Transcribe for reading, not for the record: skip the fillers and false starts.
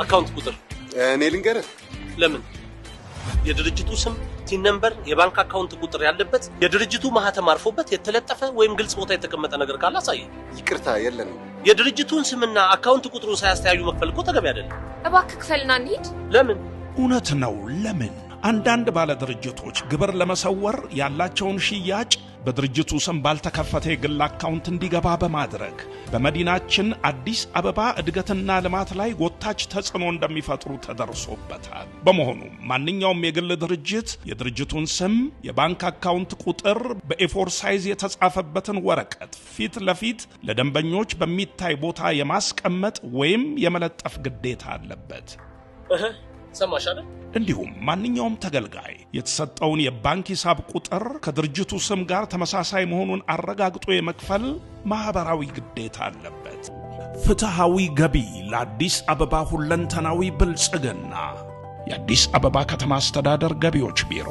አካውንት ቁጥር እኔ ልንገርህ ለምን የድርጅቱ ስም ቲን ነምበር የባንክ አካውንት ቁጥር ያለበት የድርጅቱ ማህተም አርፎበት የተለጠፈ ወይም ግልጽ ቦታ የተቀመጠ ነገር ካለ አሳይ ይቅርታ የለም የድርጅቱን ስምና አካውንት ቁጥሩን ሳያስተያዩ መክፈል እኮ ተገቢ አይደለም እባክህ ክፈልና እንሂድ ለምን እውነት ነው ለምን አንዳንድ ባለ ድርጅቶች ግብር ለመሰወር ያላቸውን ሽያጭ በድርጅቱ ስም ባልተከፈተ የግል አካውንት እንዲገባ በማድረግ በመዲናችን አዲስ አበባ እድገትና ልማት ላይ ጎታች ተጽዕኖ እንደሚፈጥሩ ተደርሶበታል። በመሆኑ ማንኛውም የግል ድርጅት የድርጅቱን ስም፣ የባንክ አካውንት ቁጥር በኤ4 ሳይዝ የተጻፈበትን ወረቀት ፊት ለፊት ለደንበኞች በሚታይ ቦታ የማስቀመጥ ወይም የመለጠፍ ግዴታ አለበት። ሰማሽ አይደል? እንዲሁም ማንኛውም ተገልጋይ የተሰጠውን የባንክ ሂሳብ ቁጥር ከድርጅቱ ስም ጋር ተመሳሳይ መሆኑን አረጋግጦ የመክፈል ማህበራዊ ግዴታ አለበት። ፍትሃዊ ገቢ ለአዲስ አበባ ሁለንተናዊ ብልጽግና የአዲስ አበባ ከተማ አስተዳደር ገቢዎች ቢሮ